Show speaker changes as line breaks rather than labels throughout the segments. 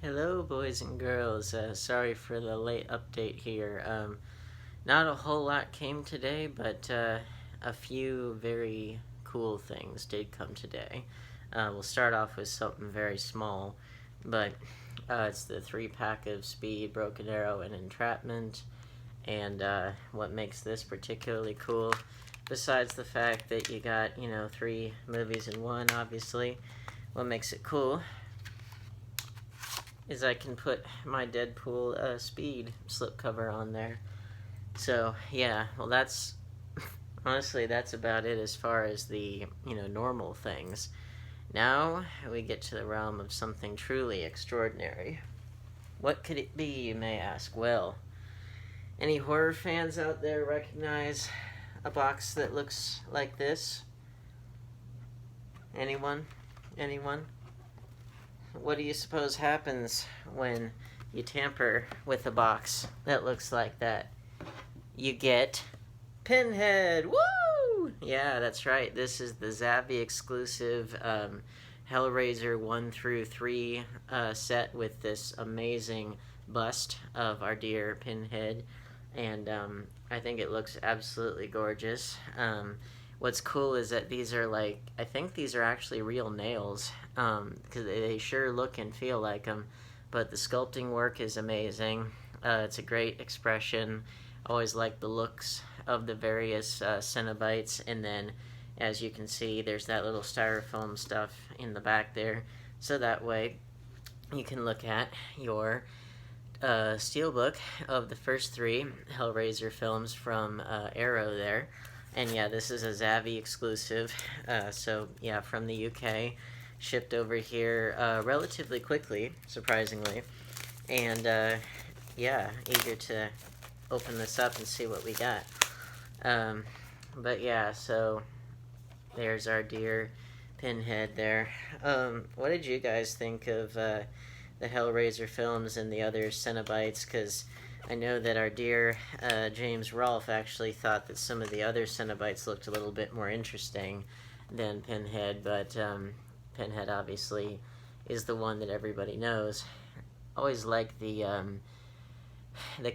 Hello, boys and girls. Sorry for the late update here. Not a whole lot came today, but a few very cool things did come today. We'll start off with something very small, but it's the 3-pack of Speed, Broken Arrow, and Entrapment. And what makes this particularly cool, besides the fact that you got, 3 movies in one, obviously, what makes it cool is I can put my Deadpool Speed slipcover on there. So, yeah, well, that's honestly, that's about it as far as the, normal things. Now, we get to the realm of something truly extraordinary. What could it be, you may ask? Well, any horror fans out there recognize a box that looks like this? Anyone? Anyone? What do you suppose happens when you tamper with a box that looks like that? You get Pinhead! Woo! Yeah, that's right. This is the Zavvi-exclusive Hellraiser 1 through 3 set with this amazing bust of our dear Pinhead. And I think it looks absolutely gorgeous. What's cool is that these are I think these are actually real nails, because they sure look and feel like them, but the sculpting work is amazing. It's a great expression. Always like the looks of the various Cenobites, and then, as you can see, there's that little styrofoam stuff in the back there, so that way you can look at your Steelbook of the first 3 Hellraiser films from Arrow there. And yeah, this is a Zavvi exclusive, so yeah, from the UK, shipped over here relatively quickly, surprisingly, and yeah, eager to open this up and see what we got. But yeah, so there's our dear Pinhead there. What did you guys think of the Hellraiser films and the other Cenobites? Because I know that our dear James Rolfe actually thought that some of the other Cenobites looked a little bit more interesting than Pinhead, but Pinhead obviously is the one that everybody knows. Always like the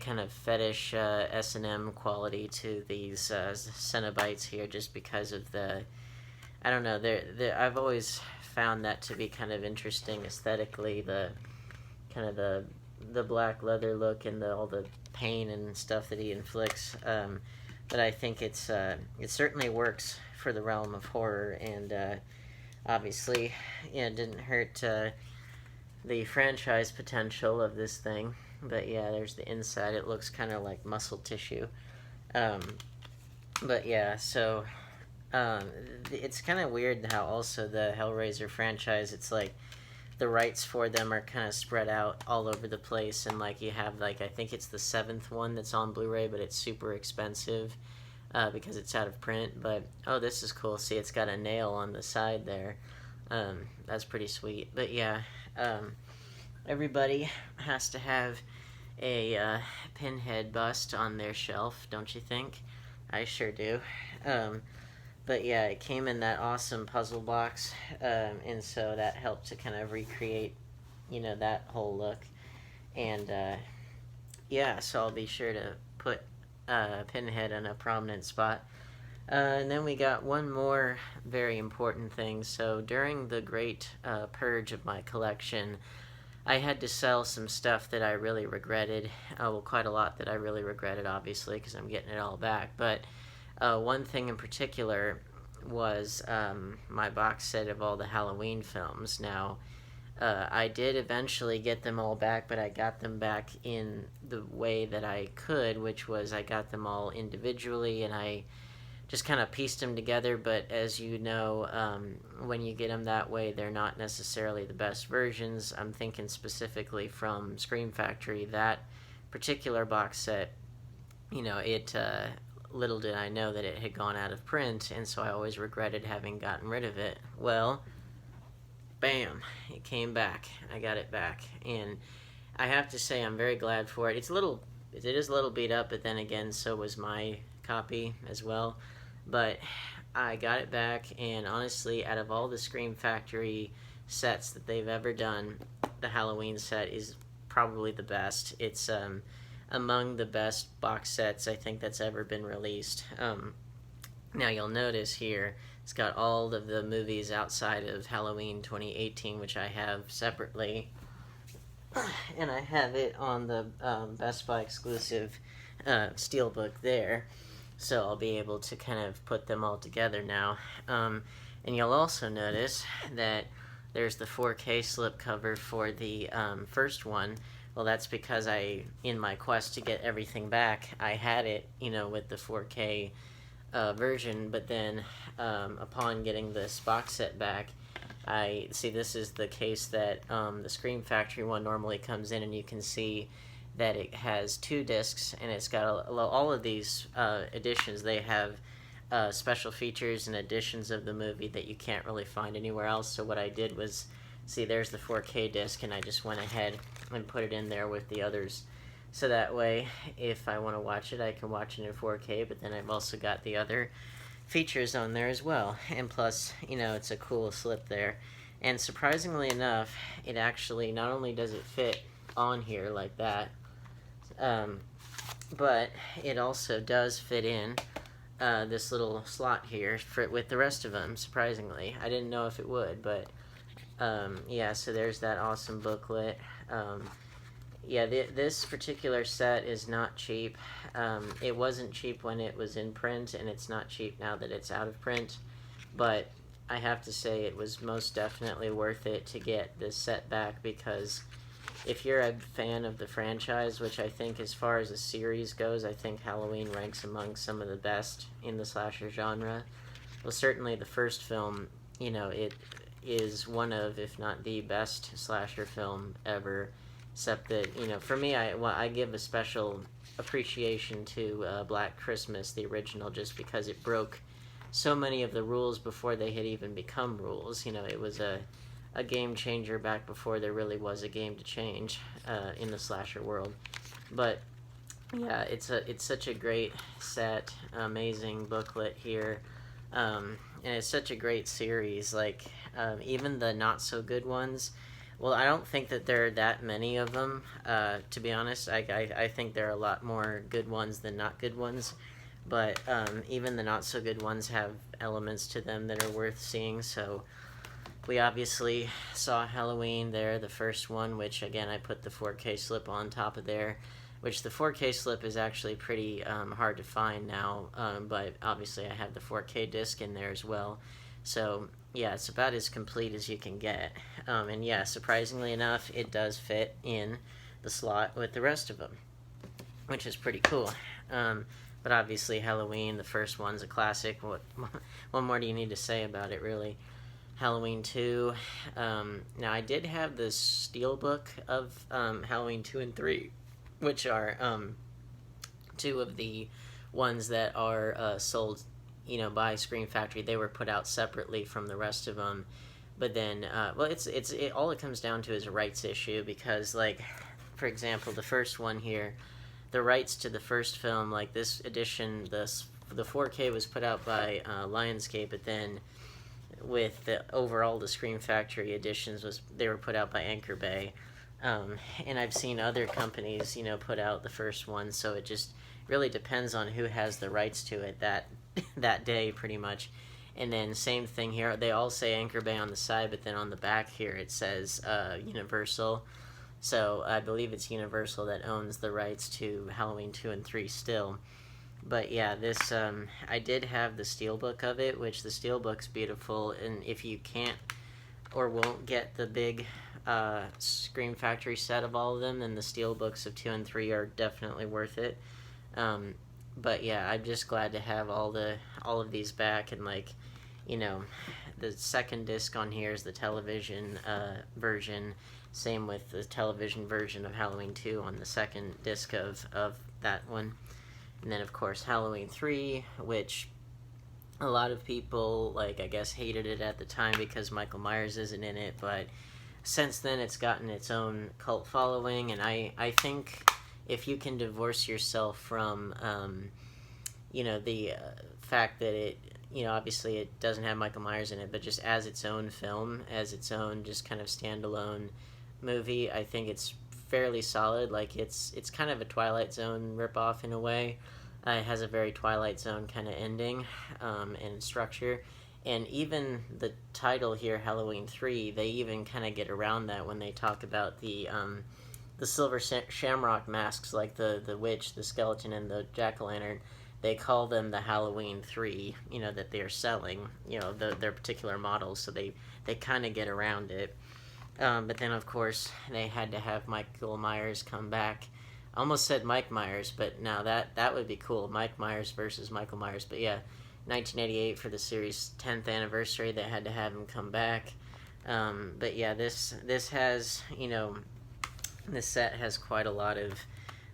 kind of fetish S&M quality to these Cenobites here, just because of I don't know, I've always found that to be kind of interesting aesthetically, the kind of the black leather look and all the pain and stuff that he inflicts, but I think it certainly works for the realm of horror, and obviously, it didn't hurt the franchise potential of this thing. But yeah, there's the inside. It looks kind of like muscle tissue, but yeah, so it's kind of weird how also the Hellraiser franchise, it's like the rights for them are kind of spread out all over the place, and you have I think it's the 7th one that's on Blu-ray, but it's super expensive because it's out of print. But oh, this is cool. See, it's got a nail on the side there. That's pretty sweet. But yeah, everybody has to have a Pinhead bust on their shelf, don't you think? I sure do. But yeah, it came in that awesome puzzle box, and so that helped to kind of recreate, that whole look. And yeah, so I'll be sure to put Pinhead in a prominent spot. And then we got one more very important thing. So during the great purge of my collection, I had to sell some stuff that I really regretted. Well, quite a lot that I really regretted, obviously, because I'm getting it all back. But one thing in particular was my box set of all the Halloween films. Now, I did eventually get them all back, but I got them back in the way that I could, which was I got them all individually, and I just kind of pieced them together. But as you know, when you get them that way, they're not necessarily the best versions. I'm thinking specifically from Scream Factory, that particular box set, it little did I know that it had gone out of print, and so I always regretted having gotten rid of it. Well, bam, it came back. I got it back, and I have to say I'm very glad for it. It is a little beat up, but then again, so was my copy as well. But I got it back, and honestly, out of all the Scream Factory sets that they've ever done, the Halloween set is probably the best. It's among the best box sets I think that's ever been released. Now you'll notice here it's got all of the movies outside of Halloween 2018, which I have separately, and I have it on the Best Buy exclusive Steelbook there, so I'll be able to kind of put them all together now. And you'll also notice that there's the 4K slipcover for the first one. Well, that's because in my quest to get everything back, I had it, with the 4K version, but then upon getting this box set back, I see this is the case that the Scream Factory one normally comes in, and you can see that it has 2 discs, and it's got all of these editions. They have special features and editions of the movie that you can't really find anywhere else. So what I did was, see, there's the 4K disc, and I just went ahead and put it in there with the others. So that way, if I want to watch it, I can watch it in 4K, but then I've also got the other features on there as well. And plus, it's a cool slip there. And surprisingly enough, it actually, not only does it fit on here like that, but it also does fit in this little slot here with the rest of them, surprisingly. I didn't know if it would, but yeah, so there's that awesome booklet. Yeah, this particular set is not cheap. It wasn't cheap when it was in print, and it's not cheap now that it's out of print. But I have to say it was most definitely worth it to get this set back, because if you're a fan of the franchise, which I think as far as a series goes, I think Halloween ranks among some of the best in the slasher genre. Well, certainly the first film, it is one of, if not the best slasher film ever. Except that, for me, I give a special appreciation to Black Christmas, the original, just because it broke so many of the rules before they had even become rules. It was a game changer back before there really was a game to change in the slasher world. But yeah, it's such a great set, amazing booklet here, and it's such a great series. Like even the not so good ones. Well, I don't think that there are that many of them, to be honest. I think there are a lot more good ones than not good ones, but even the not-so-good ones have elements to them that are worth seeing. So we obviously saw Halloween there, the first one, which, again, I put the 4K slip on top of there, which the 4K slip is actually pretty hard to find now, but obviously I have the 4K disc in there as well. So yeah, it's about as complete as you can get. And yeah, surprisingly enough, it does fit in the slot with the rest of them, which is pretty cool. But obviously Halloween, the first one's a classic. What more do you need to say about it, really? Halloween 2. Now, I did have the Steelbook of Halloween 2 and 3, which are 2 of the ones that are sold by Scream Factory. They were put out separately from the rest of them, but then well, all it comes down to is a rights issue, because, like, for example, the first one here, the rights to the first film, like this edition, the 4K was put out by Lionsgate, but then with the Scream Factory editions they were put out by Anchor Bay, and I've seen other companies put out the first one, so it just really depends on who has the rights to it that day, pretty much. And then same thing here, they all say Anchor Bay on the side, but then on the back here it says Universal. So I believe it's Universal that owns the rights to Halloween 2 and 3 still. But yeah, this I did have the Steelbook of it, which the Steelbook's beautiful, and if you can't or won't get the big Scream Factory set of all of them, then the Steelbooks of 2 and 3 are definitely worth it. But yeah, I'm just glad to have all of these back, and the second disc on here is the television version. Same with the television version of Halloween 2 on the second disc of that one. And then, of course, Halloween 3, which a lot of people, I guess, hated it at the time because Michael Myers isn't in it, but since then it's gotten its own cult following, and I think if you can divorce yourself from, the fact that it, obviously it doesn't have Michael Myers in it, but just as its own film, as its own just kind of standalone movie. I think it's fairly solid. Like, it's kind of a Twilight Zone ripoff in a way. It has a very Twilight Zone kind of ending and structure. And even the title here, Halloween 3, they even kind of get around that when they talk about the silver shamrock masks, like the witch, the skeleton, and the jack-o'-lantern. They call them the Halloween 3, that they're selling, their particular models, so they kind of get around it. But then, of course, they had to have Michael Myers come back. I almost said Mike Myers, but now that would be cool. Mike Myers versus Michael Myers. But yeah, 1988 for the series' 10th anniversary, they had to have him come back. But yeah, this has, this set has quite a lot of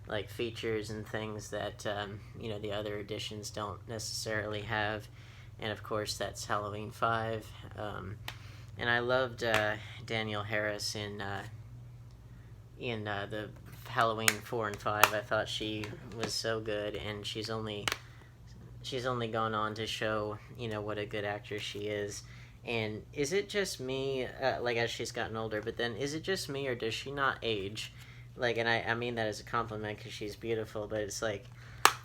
like features and things that the other editions don't necessarily have. And of course, that's Halloween 5. And I loved Danielle Harris in the Halloween 4 and 5. I thought she was so good, and she's only gone on to show what a good actress she is. And is it just me, like, as she's gotten older, but then is it just me, or does she not age? Like, and I mean that as a compliment because she's beautiful, but it's like,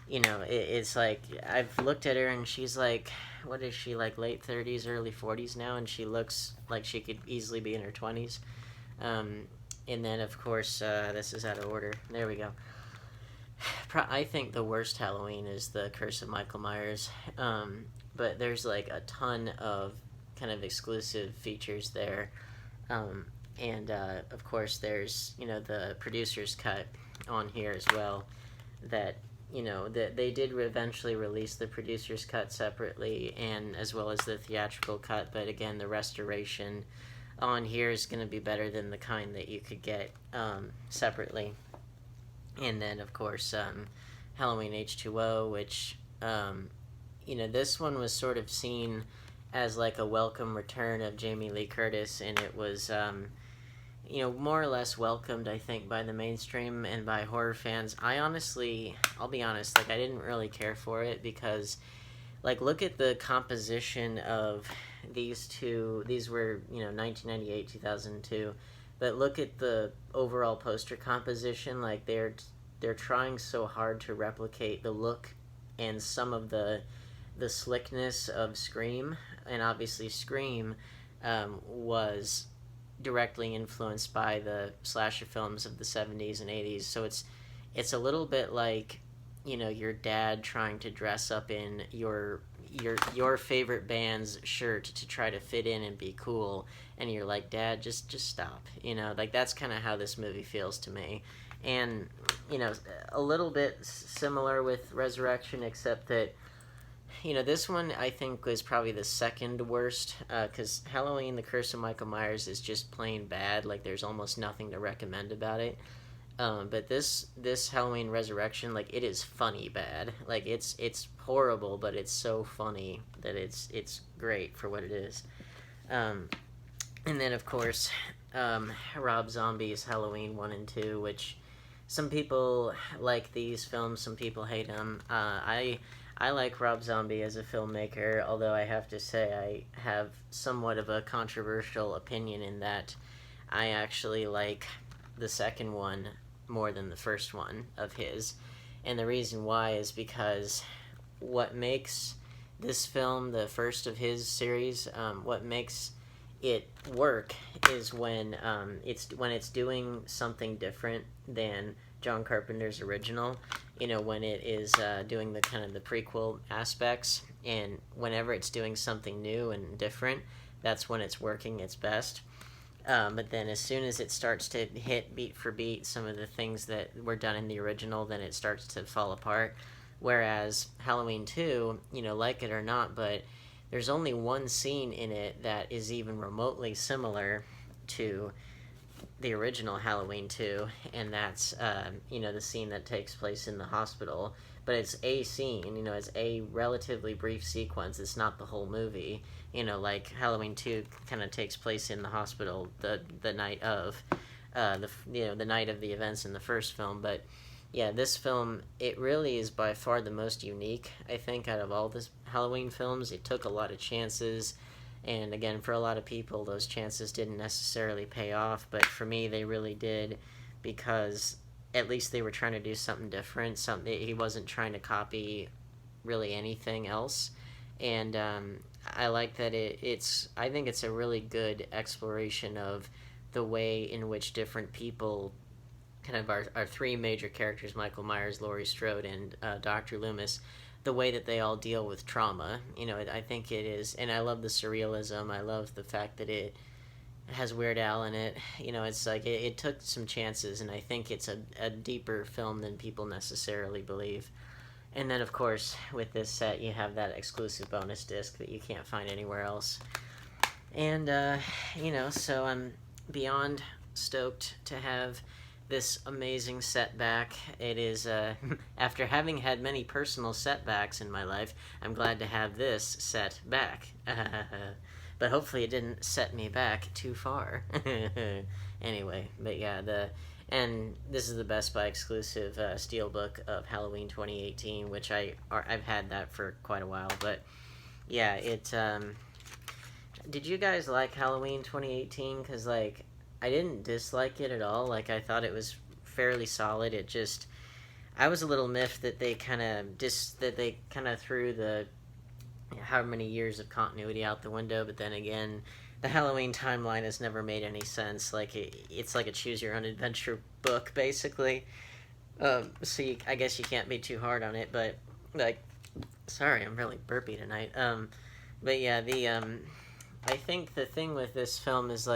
it's like, I've looked at her and she's like, what is she, like late 30s, early 40s now, and she looks like she could easily be in her 20s. And then, of course, this is out of order. There we go. I think the worst Halloween is the Curse of Michael Myers. But there's like a ton of kind of exclusive features there. And of course, there's, the producer's cut on here as well. That, that they did eventually release the producer's cut separately, and as well as the theatrical cut. But again, the restoration on here is going to be better than the kind that you could get separately. And then, of course, Halloween H2O, which, this one was sort of seen as like a welcome return of Jamie Lee Curtis, and it was, more or less welcomed, I think, by the mainstream and by horror fans. I'll be honest, like, I didn't really care for it because, like, look at the composition of these two. These were, 1998, 2002. But look at the overall poster composition. Like, they're trying so hard to replicate the look and some of the slickness of Scream. And obviously Scream was directly influenced by the slasher films of the 70s and 80s. So it's a little bit like, your dad trying to dress up in your favorite band's shirt to try to fit in and be cool, and you're like, Dad, just stop. Like, that's kind of how this movie feels to me. And a little bit similar with Resurrection, except that this one I think was probably the second worst, because Halloween The Curse of Michael Myers is just plain bad. Like, there's almost nothing to recommend about it. But this Halloween Resurrection, like, it is funny bad. Like, it's horrible, but it's so funny that it's great for what it is. And then, of course, Rob Zombie's Halloween 1 and 2, which some people like these films, some people hate them. I like Rob Zombie as a filmmaker, although I have to say I have somewhat of a controversial opinion in that I actually like the second one more than the first one of his. And the reason why is because what makes this film, the first of his series, what makes it work is when it's doing something different than John Carpenter's original. When it is doing the kind of the prequel aspects, and whenever it's doing something new and different, that's when it's working its best. But then as soon as it starts to hit beat for beat some of the things that were done in the original, then it starts to fall apart. Whereas Halloween 2, like it or not, but there's only one scene in it that is even remotely similar to the original Halloween 2, and that's, the scene that takes place in the hospital. But it's a scene, it's a relatively brief sequence. It's not the whole movie. Like Halloween 2 kind of takes place in the hospital the night of, the night of the events in the first film. But yeah, this film, it really is by far the most unique, I think, out of all the Halloween films. It took a lot of chances. And again, for a lot of people, those chances didn't necessarily pay off, but for me, they really did, because at least they were trying to do something different. Something he wasn't trying to copy really anything else, and I like that it's. I think it's a really good exploration of the way in which different people, kind of our three major characters, Michael Myers, Laurie Strode, and Dr. Loomis, the way that they all deal with trauma. I think it is, and I love the surrealism. I love the fact that it has Weird Al in it. It's like it took some chances, and I think it's a deeper film than people necessarily believe. And then, of course, with this set, you have that exclusive bonus disc that you can't find anywhere else. And, so I'm beyond stoked to have this amazing setback. It is, after having had many personal setbacks in my life, I'm glad to have this set back. But hopefully it didn't set me back too far. Anyway, but yeah, and this is the Best Buy exclusive Steelbook of Halloween 2018, which I've had that for quite a while. But yeah, did you guys like Halloween 2018? Because I didn't dislike it at all. I thought it was fairly solid. I was a little miffed that they kind of threw the how many years of continuity out the window. But then again, the Halloween timeline has never made any sense. It's like a choose your own adventure book, basically. So I guess you can't be too hard on it. But sorry, I'm really burpy tonight. But yeah, I think the thing with this film is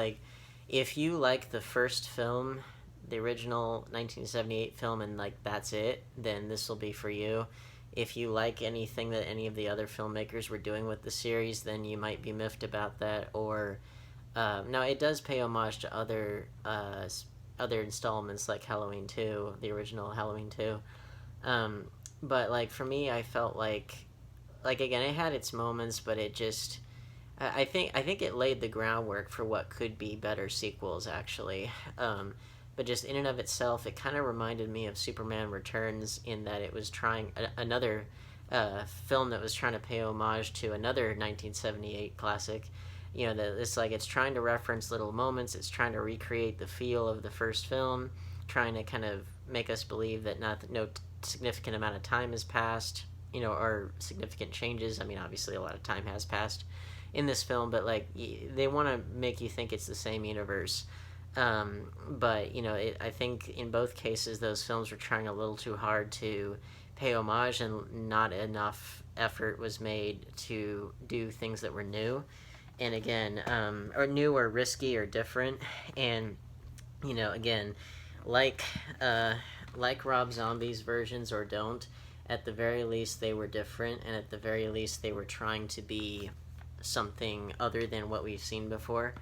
if you like the first film, the original 1978 film, and that's it, then this will be for you. If you like anything that any of the other filmmakers were doing with the series, then you might be miffed about that. Or no, it does pay homage to other installments like Halloween 2, the original Halloween 2. But for me, I felt again, it had its moments, but it just I think it laid the groundwork for what could be better sequels, actually. But just in and of itself, it kind of reminded me of Superman Returns, in that it was trying another film that was trying to pay homage to another 1978 classic. That it's trying to reference little moments. It's trying to recreate the feel of the first film, trying to kind of make us believe that no significant amount of time has passed, or significant changes. I mean, obviously a lot of time has passed in this film, but they want to make you think it's the same universe. But I think in both cases those films were trying a little too hard to pay homage, and not enough effort was made to do things that were new, and again, or new or risky or different. And again, like Rob Zombie's versions or don't, at the very least they were different, and at the very least they were trying to be something other than what we've seen before.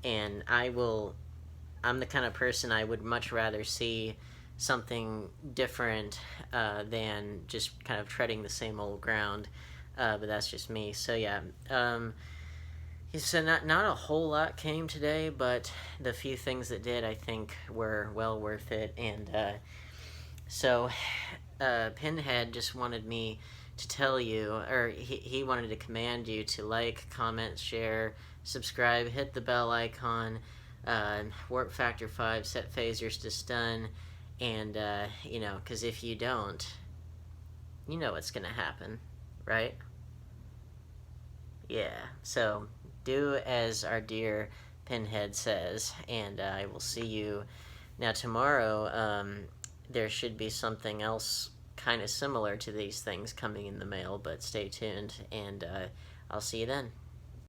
And I'm the kind of person, I would much rather see something different than just kind of treading the same old ground. But that's just me. So yeah. So not a whole lot came today, but the few things that did, I think, were well worth it. And so Pinhead just wanted me to tell you, or he wanted to command you to like, comment, share, subscribe, hit the bell icon, Warp Factor 5, set phasers to stun, and, because if you don't, you know what's gonna happen, right? Yeah, so do as our dear Pinhead says, and I will see you. Now, tomorrow, there should be something else kind of similar to these things coming in the mail, but stay tuned, and I'll see you then.